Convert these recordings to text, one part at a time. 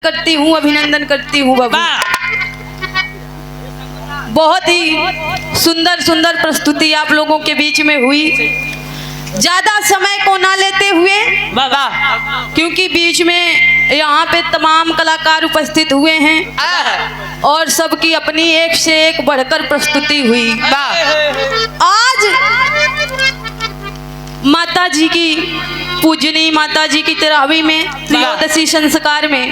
करती हूँ, अभिनंदन करती हूँ बाबू। बहुत ही सुंदर सुंदर प्रस्तुति आप लोगों के बीच में हुई। ज्यादा समय को ना लेते हुए, क्योंकि बीच में यहाँ पे तमाम कलाकार उपस्थित हुए हैं और सबकी अपनी एक से एक बढ़कर प्रस्तुति हुई। आज माता जी की पूजनी माता जी की तेरहवीं में त्रयोदशी संस्कार में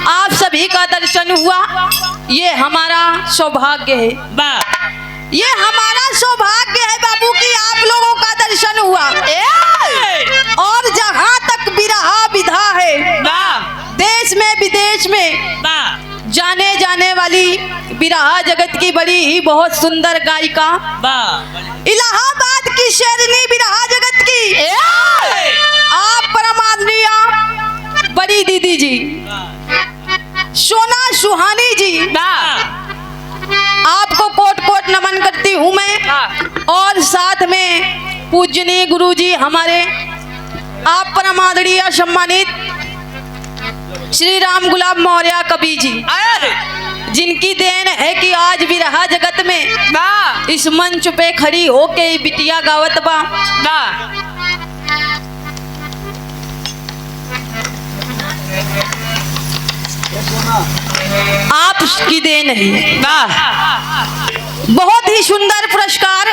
आप सभी का दर्शन हुआ। ये हमारा सौभाग्य है, ये हमारा सौभाग्य है बाबू कि आप लोगों का दर्शन हुआ। और जहाँ तक बिरहा विधा है, देश में विदेश में जाने जाने वाली बिरहा जगत की बड़ी ही बहुत सुंदर गायिका, इलाहाबाद की शेरनी बिरहा जगत की आप परम आदरणीय बड़ी दीदी जी सोना सुहानी जी, आपको कोट कोट नमन करती हूँ मैं। और साथ में पूजनीय गुरु जी हमारे आप परम आदरणीय सम्मानित श्री राम गुलाब मौर्य कवि जी, जिनकी देन है कि आज बिरहा जगत में इस मंच पे खड़ी होके बिटिया गावत बा। आपकी देन है। बहुत ही सुंदर पुरस्कार,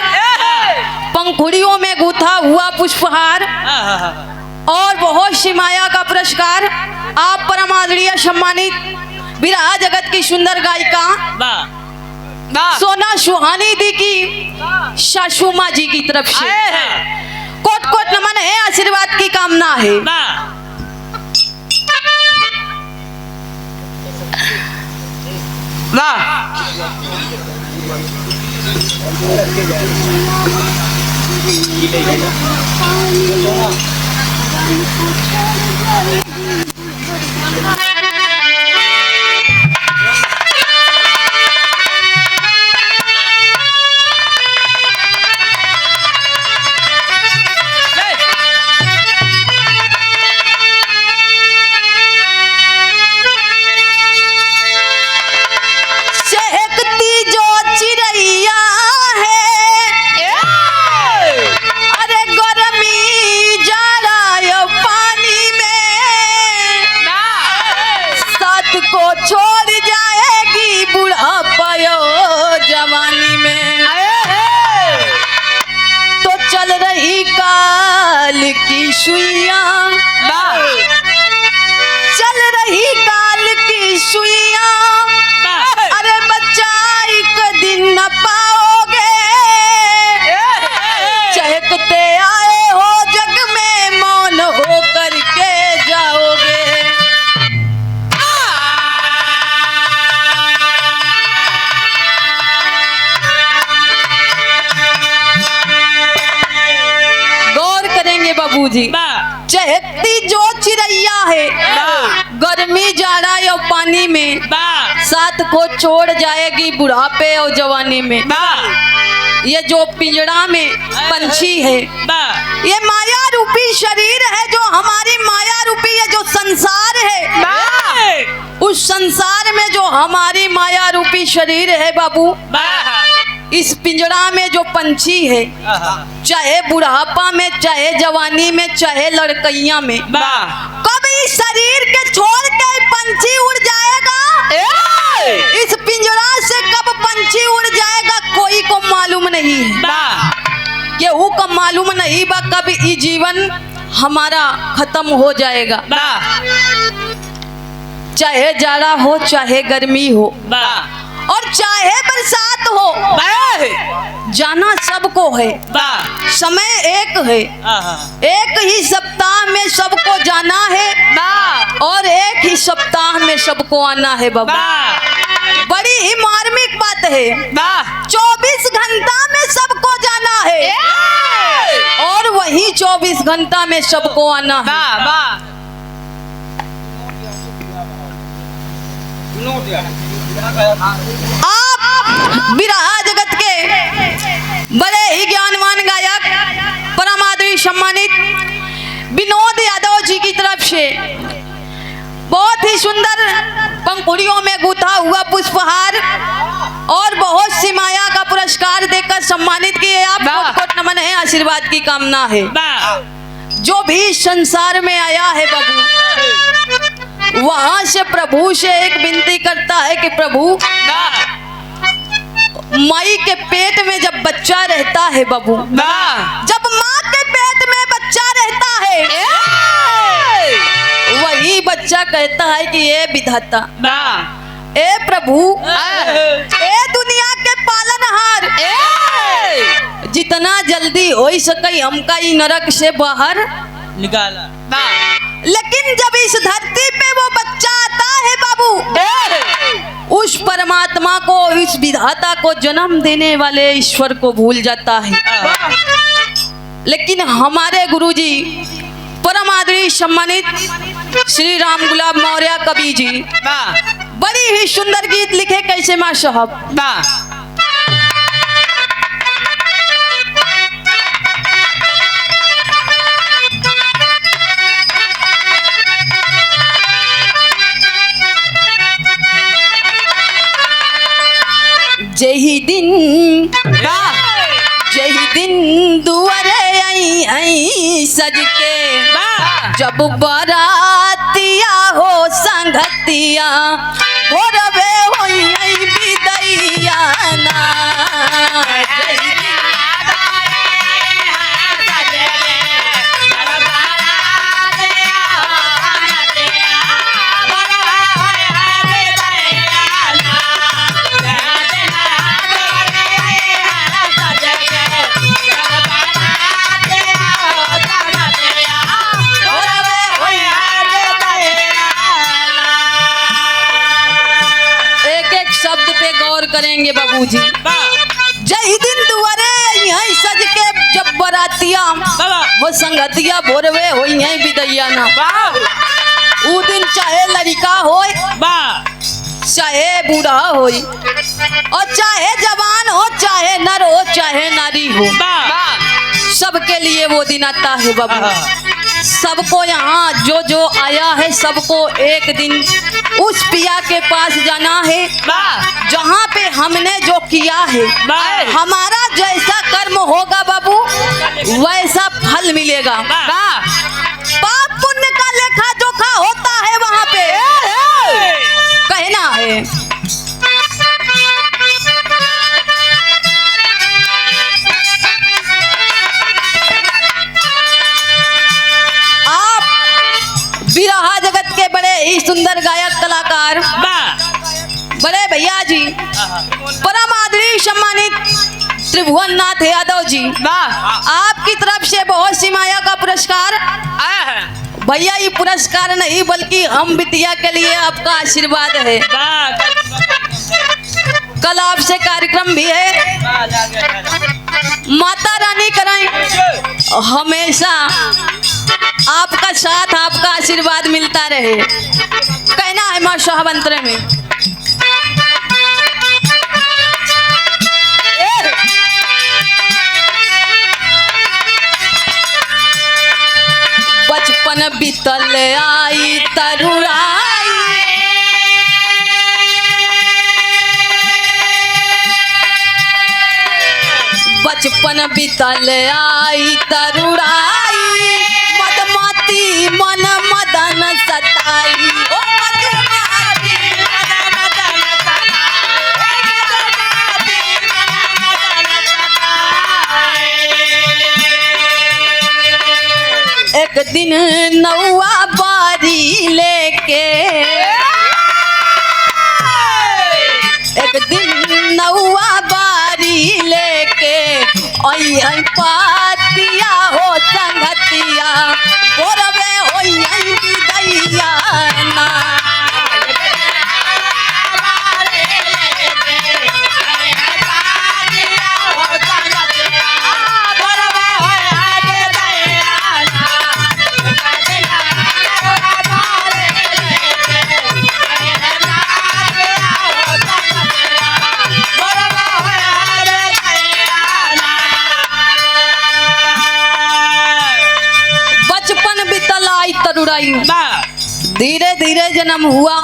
पंखुड़ियों में गूथा हुआ पुष्पहार और बहुत सी माया का पुरस्कार आप परम आदरणीय सम्मानित बिरहा जगत की सुंदर गायिका सोना सुहानी दी की सासू माँ जी की तरफ से कोट कोट नमन है, आशीर्वाद की कामना है। चल रही काल की सुइया, अरे बच्चा एक दिन न पाओगे, चहकते आए हो जग में मौन हो करके जाओगे। गौर करेंगे बाबूजी, चहकती जो चिड़ैया है गर्मी जाड़ा या पानी में साथ को छोड़ जाएगी बुढ़ापे और जवानी में। ये जो पिंजड़ा में पंछी है, ये माया रूपी शरीर है, जो हमारी माया रूपी ये जो संसार है, उस संसार में जो हमारी माया रूपी शरीर है बाबू, इस पिंजड़ा में जो पंछी है, चाहे बुढ़ापा में, चाहे जवानी में, चाहे लड़कैया में, कब इस शरीर के छोड़ के पंछी उड़ जाएगा, इस पिंजरा से कब पंछी उड़ जाएगा कोई को मालूम नहीं है। केहू को मालूम नहीं बा कब ये जीवन हमारा खत्म हो जाएगा। चाहे जाड़ा हो, चाहे गर्मी हो, और चाहे बरसात हो, जाना सबको है। समय एक है, एक ही सप्ताह में सबको जाना है और एक ही सप्ताह में सबको आना है बाबा। बड़ी ही मार्मिक बात है। 24 घंटा में सबको जाना है और वही 24 घंटा में सबको आना है। आप बिरहा जगत के बड़े ही ज्ञानवान गायक परम आदरणीय सम्मानित विनोद यादव जी की तरफ से बहुत ही सुंदर हुआ पुष्पहार और बहुत सी माया का पुरस्कार देकर सम्मानित किए। आप कोट नमन है, आशीर्वाद की कामना है। जो भी संसार में आया है बाबू, वहां से प्रभु से एक विनती करता है कि प्रभु, माई के पेट में जब बच्चा रहता है बाबू, जब माँ के पेट में बच्चा रहता है, वही बच्चा कहता है कि ये विधाता, ए प्रभु, ए दुनिया के पालनहार, जितना जल्दी हो सके हमका ही नरक से बाहर निकाला। लेकिन जब इस धरती पे वो बच्चा आता है बाबू, उस परमात्मा को, इस विधाता को, जन्म देने वाले ईश्वर को भूल जाता है। लेकिन हमारे गुरुजी परम आदरणीय सम्मानित श्री राम गुलाब मौर्य कवि जी बड़ी ही सुंदर गीत लिखे। कैसे माँ साहब? जही दिन दुआरे आई सज के, जब बरातिया हो संगतिया, भोरबे होई विदैया ना। करेंगे बाबूजी। जय दिन दुआरे यहीं सज के, जब बरातिया वो संगतिया, भोरवे हो यहीं विदैया ना। उ दिन चाहे लड़का हो, चाहे बूढ़ा हो, और चाहे जवान हो, चाहे नर हो, चाहे नारी हो, सबके लिए वो दिन आता है बाबू। सबको यहाँ जो जो आया है, सबको एक दिन उस पिया के पास जाना है, जहाँ पे हमने जो किया है। हमारा जैसा कर्म होगा बाबू, वैसा फल मिलेगा। पाप पुण्य का लेखा जोखा होता है वहाँ पे, कहना है। बिरहा जगत के बड़े ही सुंदर गायक कलाकार बड़े भैया जी, परम आदरणीय सम्मानित त्रिभुवन नाथ यादव जी, आपकी तरफ से बहुत सी माया का पुरस्कार आया है। भैया ये पुरस्कार नहीं बल्कि हम बिटिया के लिए आपका आशीर्वाद है। कल आपसे कार्यक्रम भी है। माता रानी कराएं हमेशा आपका साथ, आपका आशीर्वाद मिलता रहे, कहना है माँ साहब अंतरे में। बचपन बीतल आई तरुराई, बचपन बीतल आई तरुराई, मदमाती मन मदन सताई, ओ मदमाती मन मदन सताई, एक दिन नौआ बारी लेके, एक दिन नौआ बारी लेके, आई पातिया हो संगतिया, भोरवे होई विदैया ना। धीरे धीरे जन्म हुआ।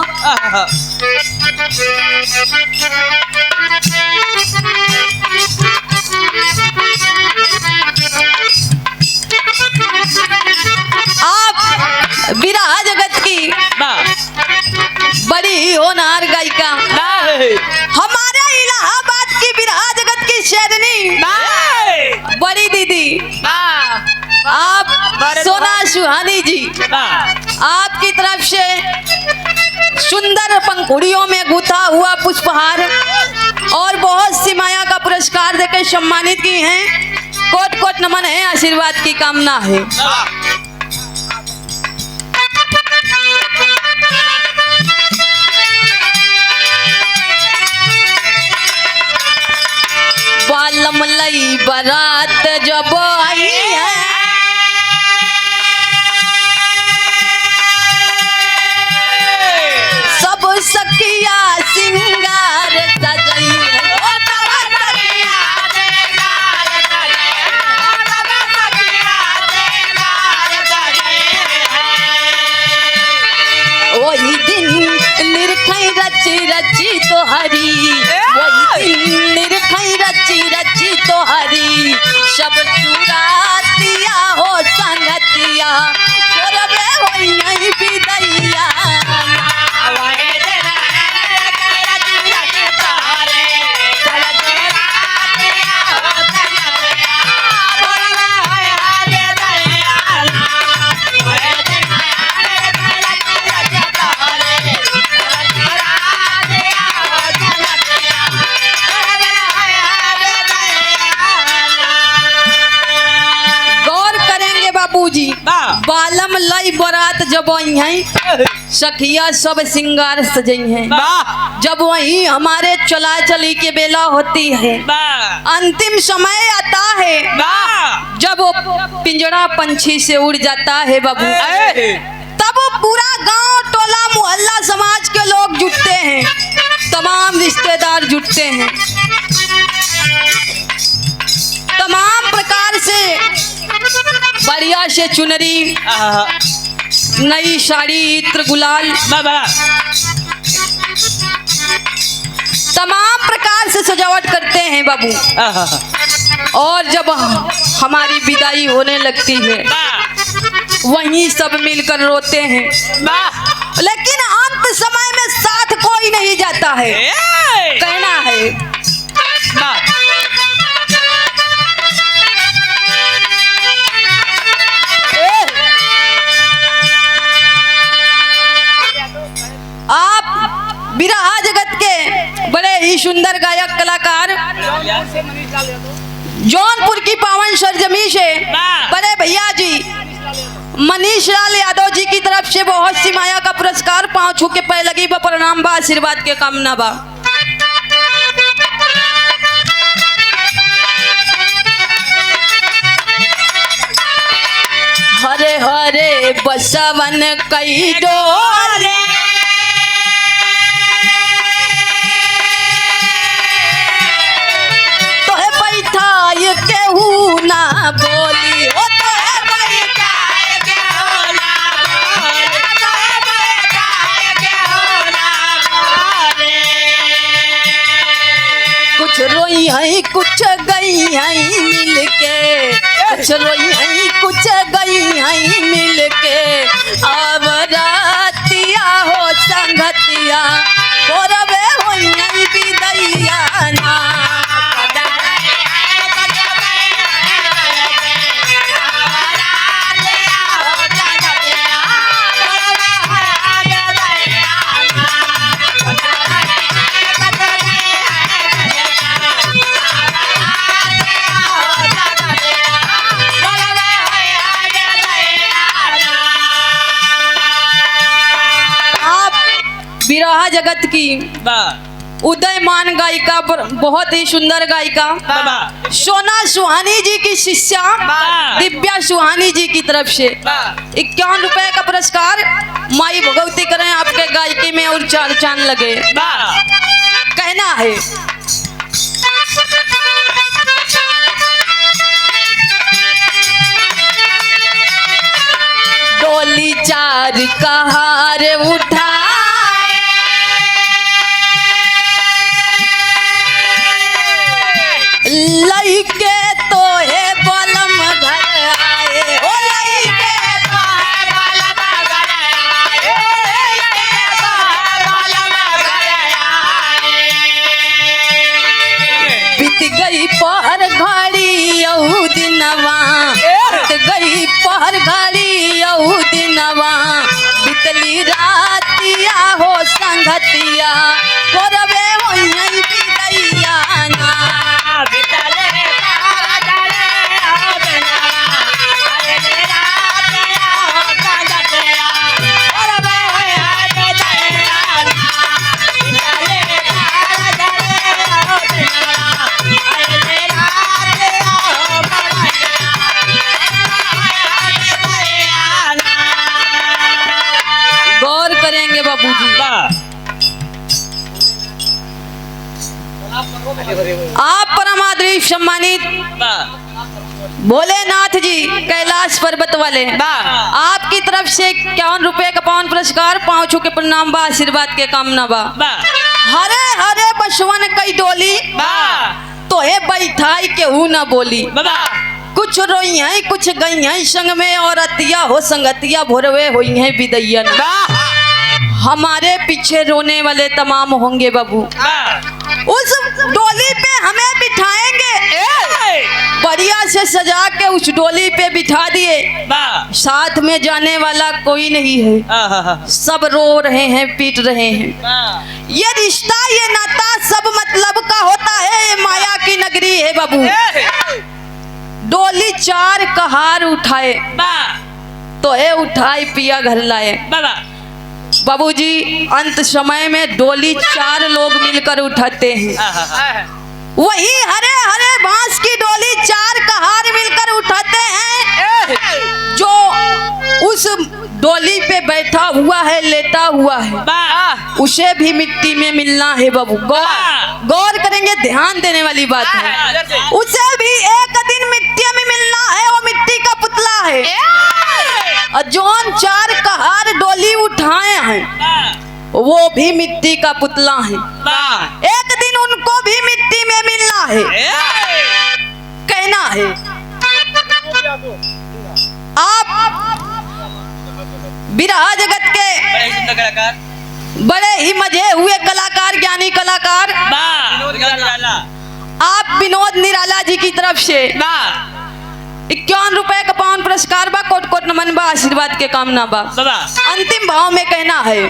आप विरहा जगत की बड़ी ही होनहार गायिका, हमारे इलाहाबाद की विरहा जगत की शेरनी बड़ी दीदी आप सोना सुहानी जी, आपकी तरफ से सुंदर पंखुड़ियों में गुथा हुआ पुष्पहार और बहुत सी माया का पुरस्कार देकर सम्मानित की हैं। कोट कोट नमन है, आशीर्वाद की कामना है। बालम लई बारात जब आई है, सब सखिया सिंगार सजई है। वही दिन निरखई रची रची तो हरी, वही दिन निरखई रची रची तो हरी, सब चुरातिया हो संगतिया करबे होई नहीं बिदैया। बाबूजी बालम लई बरात जब आई हैं, सखिया सब सिंगार सजई हैं। जब वही हमारे चला चली के बेला होती है, अंतिम समय आता है, जब वो पिंजरा पंछी से उड़ जाता है बाबू, तब वो पूरा गांव टोला मोहल्ला समाज के लोग जुटते हैं, तमाम रिश्तेदार जुटते हैं, तमाम प्रकार से बढ़िया से चुनरी, नई साड़ी, इत्र गुलाल, तमाम प्रकार से सजावट करते हैं बाबू। और जब हमारी विदाई होने लगती है, वहीं सब मिलकर रोते हैं, लेकिन अंत समय में साथ कोई नहीं जाता है। कहना है आप विरहा जगत के बड़े ही सुंदर गायक कलाकार, जौनपुर की पावन सरजमी से बड़े भैया जी मनीष लाल यादव जी की तरफ से बहुत सी माया का पुरस्कार, पांव छू के पै लगी बा, प्रणाम बा, आशीर्वाद के कामना बा। हरे हरे बसवन कई डोरे, तो है बैठाए केहू ना बोली, ओ तो है बैठाए केहू ना बोली, तो है बैठाए केहू ना बोली। कुछ रोई है कुछ गई है मिल के, कुछ रोई है कुछ गई है मिल के, अब रातिया हो संगतिया करबे होई नहीं बिदैया ना। विरहा जगत की उदयमान गायिका, बहुत ही सुंदर गायिका सोना सुहानी जी की शिष्या दिव्या सुहानी जी की तरफ से 51 रुपए का पुरस्कार। माई भगवती करें आपके गायकी में और चार चांद लगे। कहना है डोली चार कहार उठाए, लइके तो है बलम घर आए, ओ लइके तो है बलम घर आए, लइके तो है बलम घर आए। बीत गई पहर घड़ी यहू दिनवा, बीत गई पहर घड़ी यहू दिनवा, बितली रातिया हो संगतिया, करबे वहीं बिदैया ना। गौर करेंगे बाबूजी। आप परमादरी सम्मानित भोलेनाथ जी कैलाश पर्वत वाले, आपकी तरफ से 51 रुपए का पावन पुरस्कार, पाँव छू के प्रणाम बा, आशीर्वाद के कामना बा। हरे हरे बसवन कई डोली, तो हे बैठाई केहू न बोली, कुछ रोई हैं कुछ गई हैं संग में, और अतिया हो संगतिया भोरवे हुई हैं बिदैया ना। हमारे पीछे रोने वाले तमाम होंगे बाबू, उस डोली पे हमें बिठाएंगे, बढ़िया से सजा के उस डोली पे बिठा दिए, साथ में जाने वाला कोई नहीं है, सब रो रहे हैं पीट रहे हैं। ये रिश्ता ये नाता सब मतलब का होता है, ये माया की नगरी है बाबू। डोली चार कहार उठाए, तो है उठाई पिया घर लाए। बाबूजी अंत समय में डोली चार लोग मिलकर उठाते हैं, वही हरे हरे बांस की डोली चार कहार मिलकर उठाते हैं। जो उस डोली पे बैठा हुआ है लेटा हुआ है, उसे भी मिट्टी में मिलना है बाबू। गौर करेंगे, ध्यान देने वाली बात है, उसे भी एक दिन मिट्टी में मिलना है, वो मिट्टी का पुतला है। और जौन चार कहार डोली उठाए हैं वो भी मिट्टी का पुतला है, एक दिन उनको भी मिट्टी में मिलना है। कहना है आप विरहा जगत के बड़े ही मजे हुए कलाकार, ज्ञानी कलाकार, आप विनोद निराला जी की तरफ से 51 रुपए का पावन पुरस्कार बा, कोट कोट नमन बा, आशीर्वाद के कामना बा। अंतिम भाव में कहना है,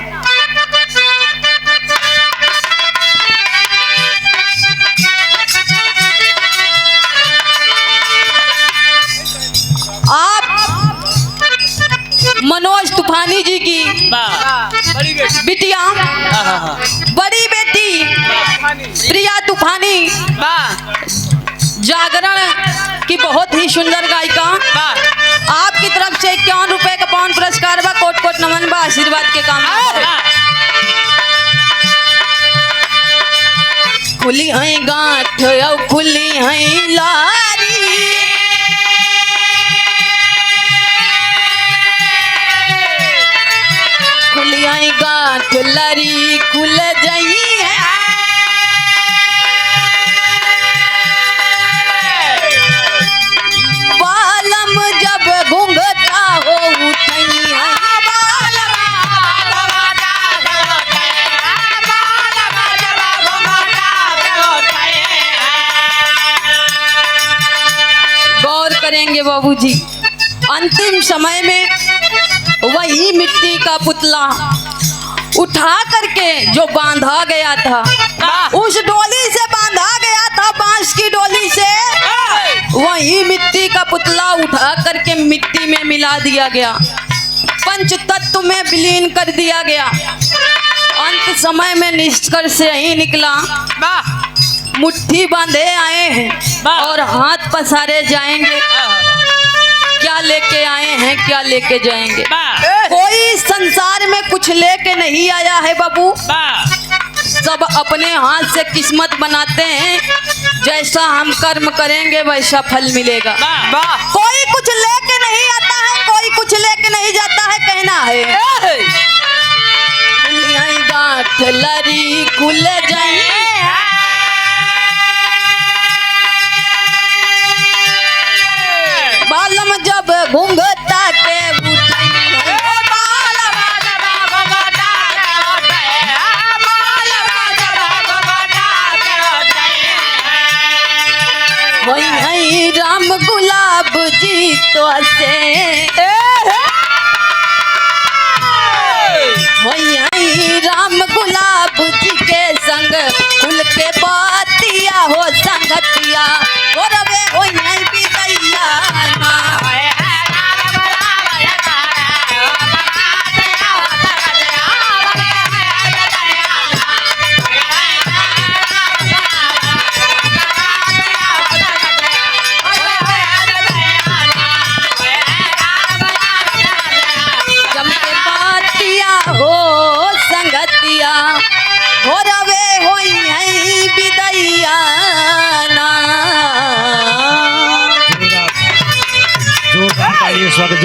आप मनोज तूफानी जी की बिटिया, बड़ी बेटी प्रिया तूफानी, जागरण की बहुत ही सुंदर गायिका, आपकी तरफ से 51 रुपए का पावन पुरस्कार बा, कोट कोट नमन बा, आशीर्वाद के कामना। खुली है गांठ और खुली है लारी, खुली है गांठ लारी खुल जाई है, बालम जब घूंघटा हो उठई है, गौर करेंगे बाबूजी, अंतिम समय में वही मिट्टी का पुतला उठा करके जो बांधा गया था, उस डोली से बांधा गया था, बांस की डोली से, वही मिट्टी का पुतला उठा करके मिट्टी में मिला दिया गया, पंच तत्व में विलीन कर दिया गया। अंत समय में निष्कर्ष यही निकला, मुट्ठी बांधे आए हैं और हाथ पसारे जाएंगे, क्या लेके आए हैं क्या लेके जाएंगे। कोई संसार में कुछ लेके नहीं आया है बाबू, सब अपने हाथ से किस्मत बनाते हैं, जैसा हम कर्म करेंगे वैसा फल मिलेगा। कोई कुछ लेके नहीं आता है, कोई कुछ लेके नहीं जाता है, कहना है गांठ लरी कुल जाई बालम जब घूंघता के उठाई वही राम गुलाब जी तो से वही राम गुलाब जी के संग खुल के बातिया हो संगतिया और वे वही भी दैया ना हो रवे होई है बिदैया ना जोरदार तालियों से स्वागत।